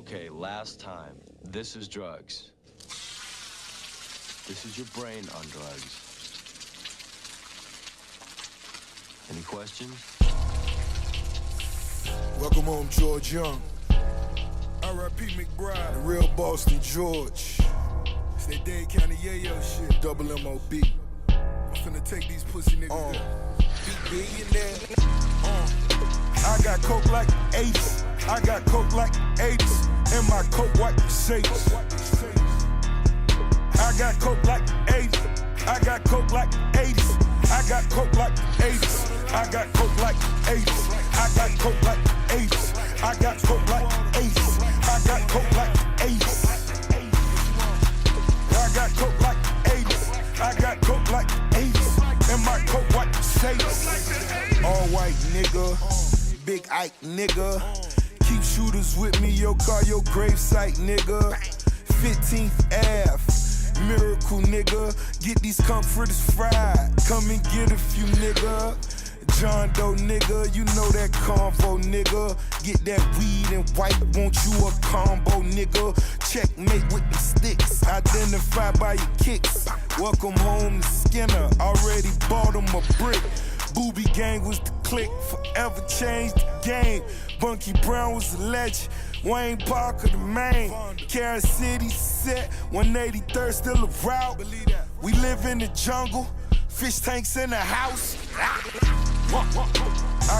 Okay, last time. This is drugs. This is your brain on drugs. Any questions? Welcome home, George Young. R.I.P. McBride, the real Boston George. It's that Dade County Yayo shit, double M.O.B. I'm finna take these pussy niggas there. Big billionaire. I got coke like 80s. I got coke like 80s. And my coke white Mercedes. I got coke like 80s. I got coke like 80s. I got coke like 80s. I got coke like 80s. I got coke like 80s. I got coke like 80s. I got coke like 80s. I got coke like 80s. I got coke like 80s. And my coke white Mercedes. All white nigga. Big Ike nigga. Keep shooters with me, your car, your gravesite nigga. 15th Ave. Miracle nigga, get these comforters fried. Come and get a few nigga. John Doe nigga, you know that convo nigga. Get that weed and white, want you a combo nigga. Checkmate with the sticks, identified by your kicks. Welcome home to Skinner, already bought him a brick. Boobie gang was the click, forever changed the game. Bunky Brown was the legend. Wayne Parker, the main. Carol City set, 183rd still a route. We live in the jungle, fish tanks in the house. I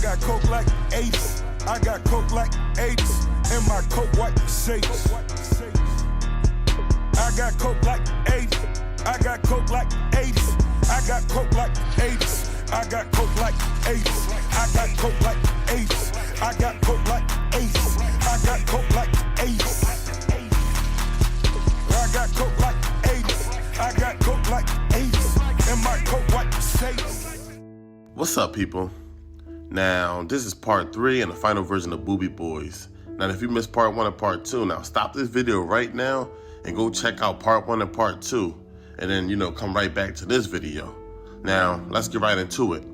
got coke like 80s. I got coke like 80s. And my coke white Mercedes. I got coke like 80s. I got coke like 80s. I got coke like 80s. I got coke like 80s. I got coke like 80s. I got coke like 80s. I got coke like 80s. I got coke like 80s. I got coke like 80s. And my coke white Mercedes. What's up, people? Now, this is part 3 and the final version of Boobie Boys. Now, if you missed part 1 and part 2, now stop this video right now and go check out part 1 and part 2. And then, come right back to this video. Now, let's get right into it.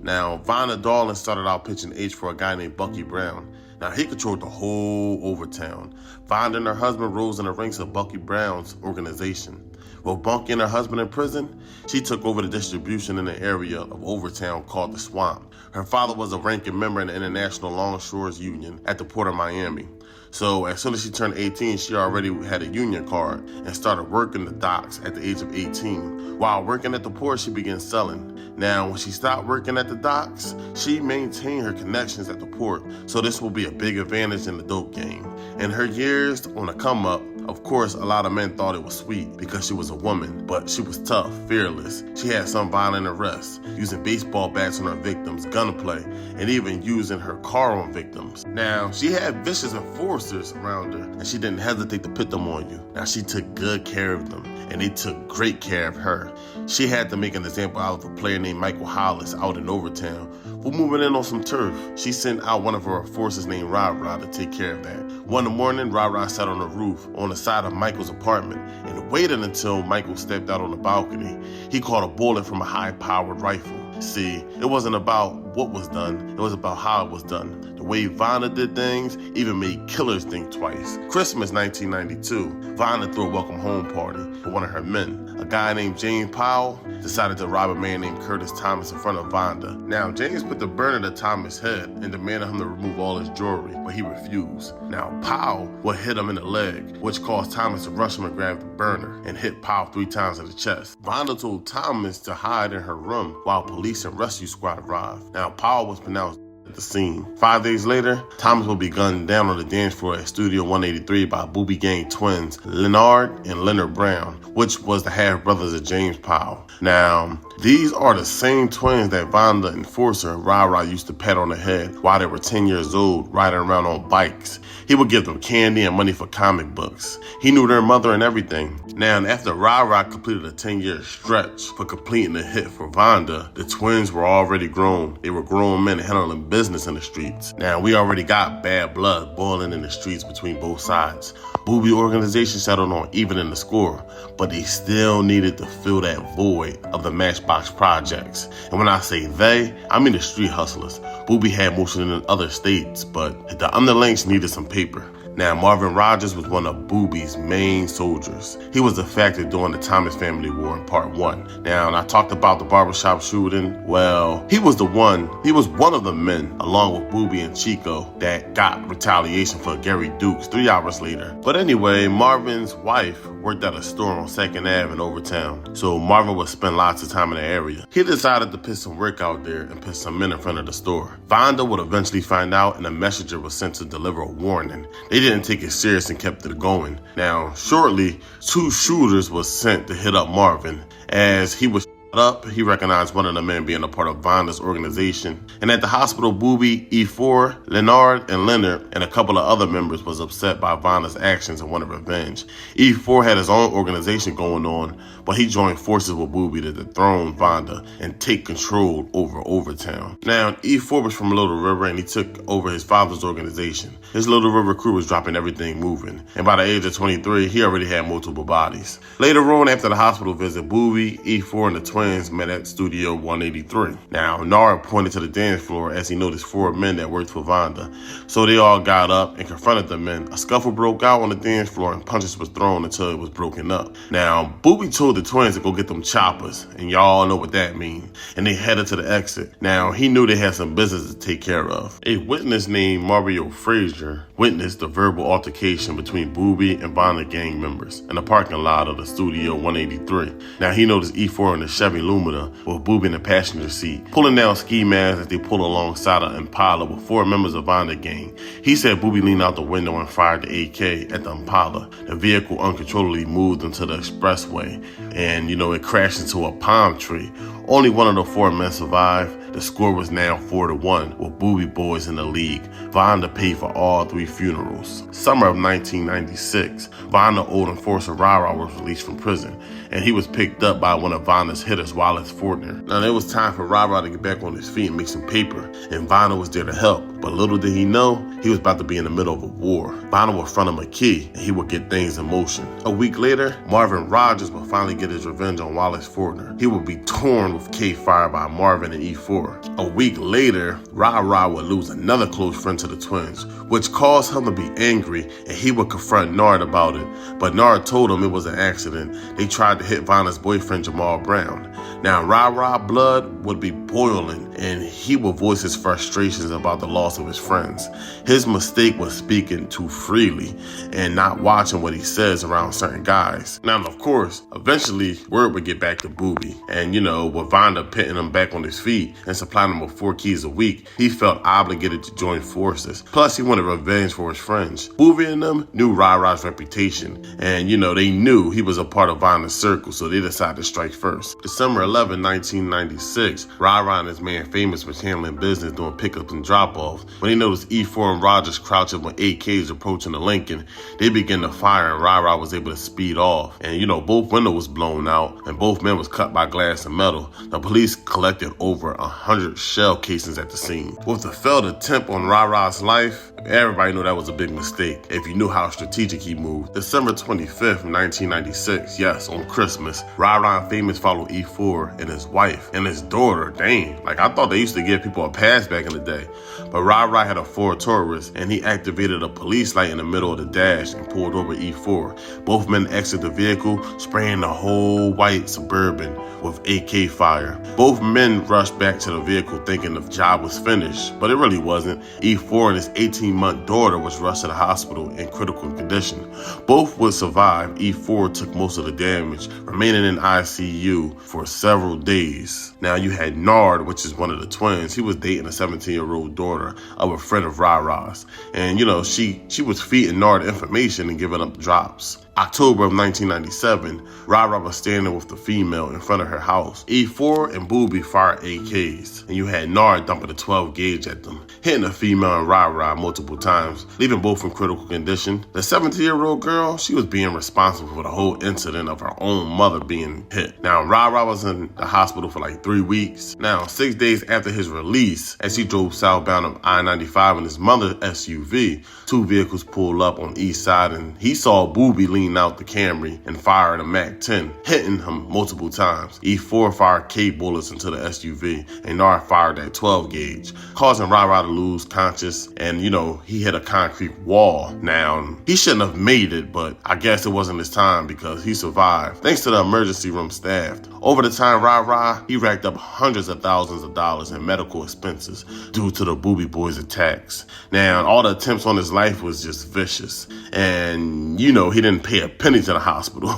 Now, Vonda Darling started out pitching H for a guy named Bucky Brown. Now, he controlled the whole Overtown. Vonda and her husband rose in the ranks of Bucky Brown's organization. With Bucky and her husband in prison, she took over the distribution in an area of Overtown called the Swamp. Her father was a ranking member in the International Longshores Union at the Port of Miami. So as soon as she turned 18, she already had a union card and started working the docks at the age of 18. While working at the port, she began selling. Now, when she stopped working at the docks, she maintained her connections at the port, so this will be a big advantage in the dope game. In her years on the come up, of course, a lot of men thought it was sweet because she was a woman, but she was tough, fearless. She had some violent arrests, using baseball bats on her victims, gunplay, and even using her car on victims. Now, she had vicious enforcers around her, and she didn't hesitate to put them on you. Now, she took good care of them, and they took great care of her. She had to make an example out of a player named Michael Hollis out in Overtown for moving in on some turf. She sent out one of her enforcers named Ryra to take care of that. One morning, Ryra sat on the roof on the side of Michael's apartment and waited until Michael stepped out on the balcony. He caught a bullet from a high-powered rifle. See, it wasn't about what was done, it was about how it was done. The way Vonda did things even made killers think twice. Christmas 1992, Vonda threw a welcome home party for one of her men. A guy named James Powell decided to rob a man named Curtis Thomas in front of Vonda. Now, James put the burner to Thomas' head and demanded him to remove all his jewelry, but he refused. Now, Powell would hit him in the leg, which caused Thomas to rush him and grab the burner and hit Powell 3 times in the chest. Vonda told Thomas to hide in her room while police and rescue squad arrived. Now, Powell was pronounced at the scene. 5 days later, Thomas would be gunned down on the dance floor at Studio 183 by Boobie gang twins Leonard and Leonard Brown, which was the half-brothers of James Powell. Now, these are the same twins that Vonda enforcer Ryra used to pat on the head while they were 10 years old, riding around on bikes. He would give them candy and money for comic books. He knew their mother and everything. Now, after Ryra completed a 10-year stretch for completing the hit for Vonda, the twins were already grown. They were grown men handling business in the streets. Now, we already got bad blood boiling in the streets between both sides. Boobie organization settled on even in the score, but they still needed to fill that void of the Matchbox projects. And when I say they, I mean the street hustlers. Boobie had motion in other states, but the underlings needed some paper. Now, Marvin Rogers was one of Boobie's main soldiers. He was a factor during the Thomas Family War in Part 1. Now, and I talked about the barbershop shooting. Well, he was one of the men, along with Boobie and Chico, that got retaliation for Gary Dukes 3 hours later. But anyway, Marvin's wife worked at a store on 2nd Ave in Overtown, so Marvin would spend lots of time in the area. He decided to put some work out there and put some men in front of the store. Vonda would eventually find out, and a messenger was sent to deliver a warning. They didn't take it serious and kept it going. Now, shortly, 2 shooters were sent to hit up Marvin. As he was up, he recognized one of the men being a part of Vonda's organization. And at the hospital, Booby, E4, Leonard, and Leonard, and a couple of other members was upset by Vonda's actions and wanted revenge. E4 had his own organization going on, but he joined forces with Booby to dethrone Vonda and take control over Overtown. Now, E4 was from Little River, and he took over his father's organization. His Little River crew was dropping everything moving, and by the age of 23, he already had multiple bodies. Later on, after the hospital visit, Booby, E4, and the twins met at Studio 183. Now, Nard pointed to the dance floor as he noticed 4 men that worked for Vonda. So they all got up and confronted the men. A scuffle broke out on the dance floor and punches was thrown until it was broken up. Now, Booby told the twins to go get them choppers, and y'all know what that means. And they headed to the exit. Now, he knew they had some business to take care of. A witness named Mario Frazier witnessed the verbal altercation between Boobie and Vonda gang members in the parking lot of the Studio 183. Now, he noticed E4 in the Chevy Lumina with Boobie in the passenger seat, pulling down ski masks as they pull alongside an Impala with 4 members of Vonda gang. He said Boobie leaned out the window and fired the AK at the Impala. The vehicle uncontrollably moved into the expressway, and it crashed into a palm tree. Only one of the 4 men survived. The score was now 4-1, with Boobie boys in the league. Vonda paid for all 3 funerals. Summer of 1996, Vonda old enforcer Ryra was released from prison, and he was picked up by one of Vonda's hitters, Wallace Fortner. Now, it was time for Ryra to get back on his feet and make some paper, and Vonda was there to help. But little did he know, he was about to be in the middle of a war. Vonda would front him a key, and he would get things in motion. A week later, Marvin Rogers would finally get his revenge on Wallace Fortner. He would be torn with K fired by Marvin and E4. A week later, Ryra would lose another close friend to the twins, which caused him to be angry, and he would confront Nard about it. But Nard told him it was an accident. They tried to hit Vonda's boyfriend, Jamal Brown. Now, Ryra blood would be boiling, and he would voice his frustrations about the loss of his friends. His mistake was speaking too freely and not watching what he says around certain guys. Now, of course, eventually, word would get back to Boobie. And, with Vonda pitting him back on his feet and supplying him with 4 keys a week, he felt obligated to join forces. Plus, he wanted revenge for his friends. Boobie and them knew Ryra's reputation, and, they knew he was a part of Vonda's circle, so they decided to strike first. December 11, 1996, Ryra and his man Famous was handling business doing pickups and drop-offs. When they noticed E4 and Rogers crouching with AKs approaching the Lincoln, they began to fire, and Ryra was able to speed off. And, both windows was blown out, and both men was cut by glass and metal. The police collected over 100 shell casings at the scene. With the failed attempt on Ryra's life, everybody knew that was a big mistake if you knew how strategic he moved. December 25th, 1996, yes, on Christmas, Ryra and Famous followed E4 and his wife and his daughter. Dang, I thought they used to give people a pass back in the day. But Ryra had a Ford Taurus, and he activated a police light in the middle of the dash and pulled over E4. Both men exited the vehicle, spraying the whole white Suburban with AK fire. Both men rushed back to the vehicle thinking the job was finished, but it really wasn't. E4 and his 18-month daughter was rushed to the hospital in critical condition. Both would survive. E4 took most of the damage, remaining in ICU for several days. Now, you had Nard, which is one of the twins. He was dating a 17-year-old daughter of a friend of Ryra's. And, she was feeding Nard information and giving up drops. October of 1997, Ryra was standing with the female in front of her house. E4 and Boobie fired AKs, and you had Nard dumping a 12 gauge at them, hitting the female and Ryra multiple times, leaving both in critical condition. The 17-year-old girl, she was being responsible for the whole incident of her own mother being hit. Now, Ryra was in the hospital for 3 weeks. Now, 6 days after his release, as he drove southbound of I-95 in his mother's SUV, 2 vehicles pulled up on east side, and he saw Boobie lean cleaned out the Camry and fired a MAC-10, hitting him multiple times. E4 fired K bullets into the SUV, and Nard fired that 12 gauge, causing Ryra to lose conscious, and he hit a concrete wall. Now, he shouldn't have made it, but I guess it wasn't his time because he survived, thanks to the emergency room staff. Over the time, Ryra, he racked up hundreds of thousands of dollars in medical expenses due to the Boobie boys' attacks. Now, all the attempts on his life was just vicious, and he didn't pay a penny to the hospital.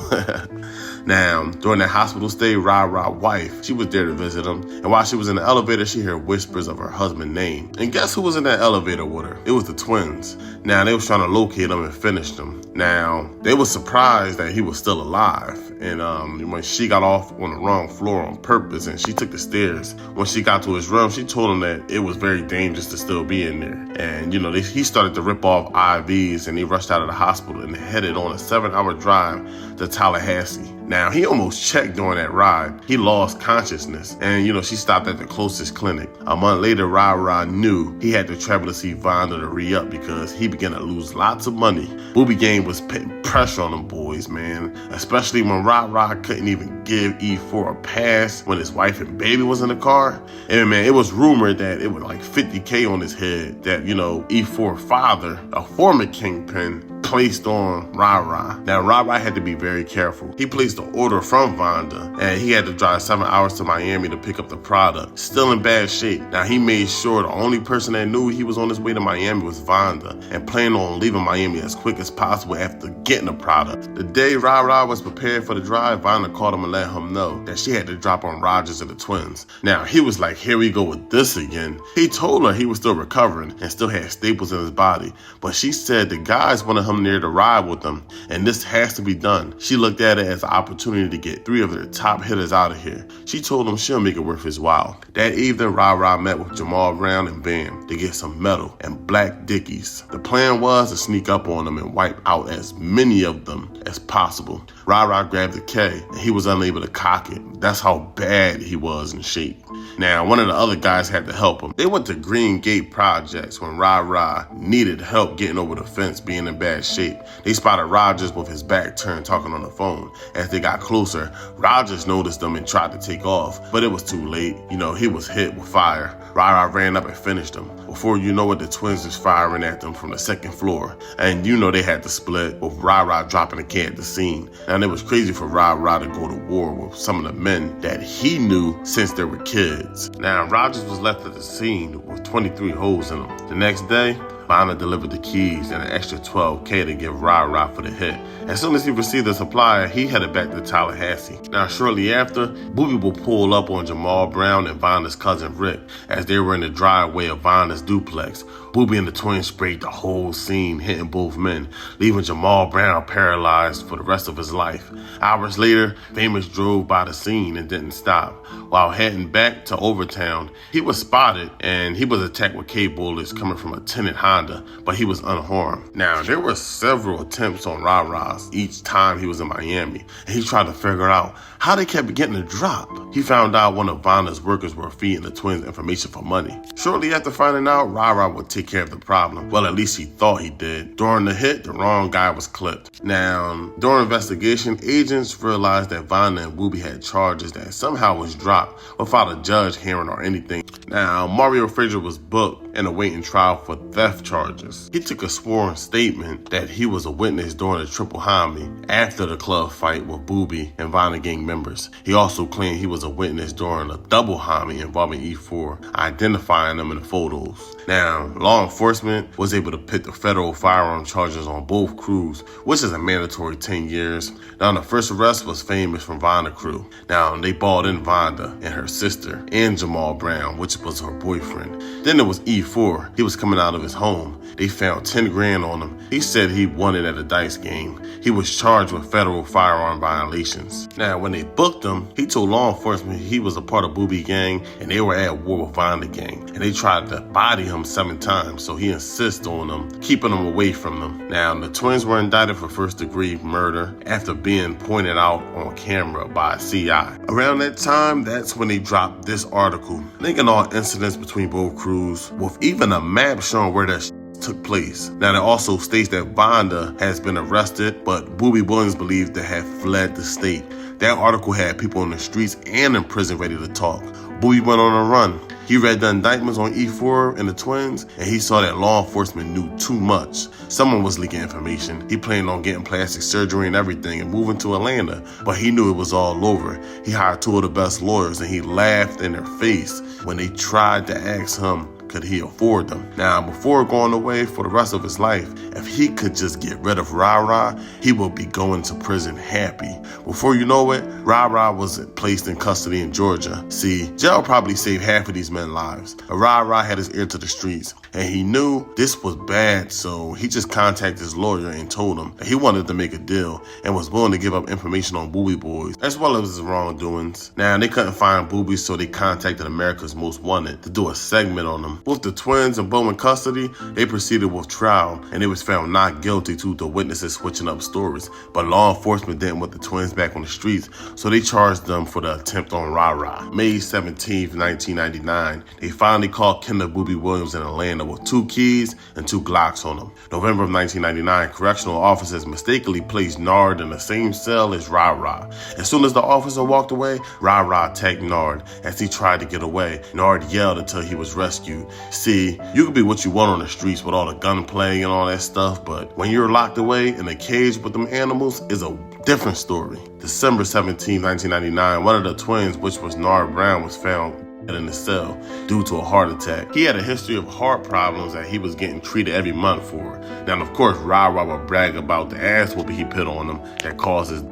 Now, during that hospital stay, Ryra's wife, she was there to visit him, and while she was in the elevator, she heard whispers of her husband's name. And guess who was in that elevator with her? It was the twins. Now, they was trying to locate him and finish him. Now, they were surprised that he was still alive, and when she got off on the wrong floor on purpose and she took the stairs, when she got to his room, she told him that it was very dangerous to still be in there. And, he started to rip off IVs, and he rushed out of the hospital and headed on a 7-hour drive to Tallahassee. Now, he almost checked during that ride. He lost consciousness, and, she stopped at the closest clinic. A month later, Ryra knew he had to travel to see Vonda to re-up because he began to lose lots of money. Boobie Gang was putting pressure on them boys, man, especially when Ryra couldn't even give E4 a pass when his wife and baby was in the car. And, man, it was rumored that it was like $50K on his head that, E4 father, a former kingpin, placed on Ryra. Now, Ryra had to be very careful. He placed an order from Vonda, and he had to drive 7 hours to Miami to pick up the product. Still in bad shape. Now, he made sure the only person that knew he was on his way to Miami was Vonda, and planned on leaving Miami as quick as possible after getting the product. The day Ryra was prepared for the drive, Vonda called him and let him know that she had to drop on Rogers and the twins. Now, he was like, here we go with this again. He told her he was still recovering and still had staples in his body, but she said the guys wanted him near to ride with them, and this has to be done. She looked at it as an opportunity to get 3 of their top hitters out of here. She told him she'll make it worth his while. That evening, Ryra met with Jamal Brown and Bam to get some metal and black dickies. The plan was to sneak up on them and wipe out as many of them as possible. Ryra grabbed the K, and he was unable to cock it. That's how bad he was in shape. Now, one of the other guys had to help him. They went to Green Gate Projects when Ryra needed help getting over the fence, being in bad shape. They spotted Rogers with his back turned talking on the phone. As they got closer, Rogers noticed them and tried to take off, but it was too late. He was hit with fire. Ryra ran up and finished him. Before you know it, the twins was firing at them from the 2nd floor. And they had to split, with Ryra dropping the K at the scene. And it was crazy for Ryra to go to war with some of the men that he knew since they were kids. Now, Rogers was left at the scene with 23 holes in him. The next day, Vonda delivered the keys and an extra $12K to give Ryra for the hit. As soon as he received the supplier, he headed back to Tallahassee. Now, shortly after, Boobie will pull up on Jamal Brown and Vonda's cousin Rick as they were in the driveway of Vonda's duplex. Boobie and the twins sprayed the whole scene, hitting both men, leaving Jamal Brown paralyzed for the rest of his life. Hours later, Famous drove by the scene and didn't stop. While heading back to Overtown, he was spotted and he was attacked with K bullets coming from a tinted Honda, but he was unharmed. Now, there were several attempts on Ryra's each time he was in Miami, and he tried to figure out how they kept getting a drop. He found out one of Vonda's workers were feeding the twins information for money. Shortly after finding out, Ryra would take care of the problem. Well, at least he thought he did. During the hit, the wrong guy was clipped. Now, during investigation, agents realized that Vonda and Boobie had charges that somehow was dropped without a judge hearing or anything. Now, Mario Frazier was booked and awaiting trial for theft charges. He took a sworn statement that he was a witness during a triple homie after the club fight with Boobie and Vonda gang members. He also claimed he was a witness during a double homie involving E4, identifying them in the photos. Now, law enforcement was able to put the federal firearm charges on both crews, which is a mandatory 10 years. Now, the first arrest was Famous from Vonda crew. Now, they balled in Vonda and her sister and Jamal Brown, which was her boyfriend. Then there was E4. He was coming out of his home. They found 10 grand on him. He said he won it at a dice game. He was charged with federal firearm violations. Now, when they booked him, he told law enforcement he was a part of Boobie gang and they were at war with Vonda gang. And they tried to body him 7 times, so he insists on them, keeping them away from them. Now, the twins were indicted for first-degree murder after being pointed out on camera by a CI. Around that time, that's when they dropped this article, linking all incidents between both crews, with even a map showing where their took place. Now, it also states that Vonda has been arrested, but Boobie Williams believed to have fled the state. That article had people in the streets and in prison ready to talk. Boobie went on a run. He read the indictments on E4 and the twins, and he saw that law enforcement knew too much. Someone was leaking information. He planned on getting plastic surgery and everything and moving to Atlanta, but he knew it was all over. He hired two of the best lawyers, and he laughed in their face when they tried to ask him, could he afford them? Now, before going away for the rest of his life, if he could just get rid of Ryra, he would be going to prison happy. Before you know it, Ryra was placed in custody in Georgia. See, jail probably saved half of these men's lives. Ryra had his ear to the streets, and he knew this was bad, so he just contacted his lawyer and told him that he wanted to make a deal and was willing to give up information on Boobie Boys, as well as his wrongdoings. Now, they couldn't find Boobie, so they contacted America's Most Wanted to do a segment on him. With the twins and Bo in custody, they proceeded with trial, and they was found not guilty due to witnesses switching up stories. But law enforcement didn't want the twins back on the streets, so they charged them for the attempt on Ryra. May 17th, 1999, they finally caught Kendall Boobie Williams in Atlanta with 2 keys and 2 Glocks on him. November of 1999, correctional officers mistakenly placed Nard in the same cell as Ryra. As soon as the officer walked away, Ryra attacked Nard. As he tried to get away, Nard yelled until he was rescued. See, you can be what you want on the streets with all the gunplay and all that stuff, but when you're locked away in a cage with them animals, is a different story. December 17, 1999, one of the twins, which was Nard Brown, was found in the cell due to a heart attack. He had a history of heart problems that he was getting treated every month for. Now, of course, Ryra would brag about the ass whooping he put on him that caused his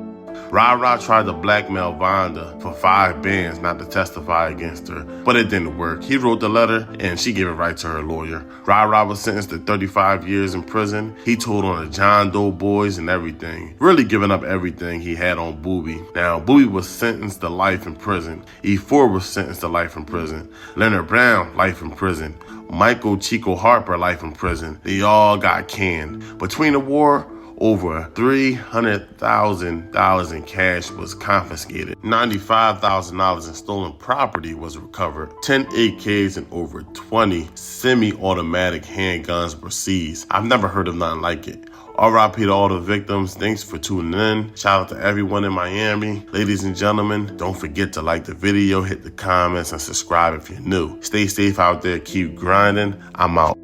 Ryra tried to blackmail Vonda for 5 bands not to testify against her, but it didn't work. He wrote the letter, and she gave it right to her lawyer. Ryra was sentenced to 35 years in prison. He told on the John Doe boys and everything, really giving up everything he had on Boobie. Now, Boobie was sentenced to life in prison. E4 was sentenced to life in prison. Leonard Brown, life in prison. Michael Chico Harper, life in prison. They all got canned. Between the war, over $300,000 in cash was confiscated. $95,000 in stolen property was recovered. 10 AKs and over 20 semi-automatic handguns were seized. I've never heard of nothing like it. RIP to all the victims. Thanks for tuning in. Shout out to everyone in Miami. Ladies and gentlemen, don't forget to like the video, hit the comments, and subscribe if you're new. Stay safe out there. Keep grinding. I'm out.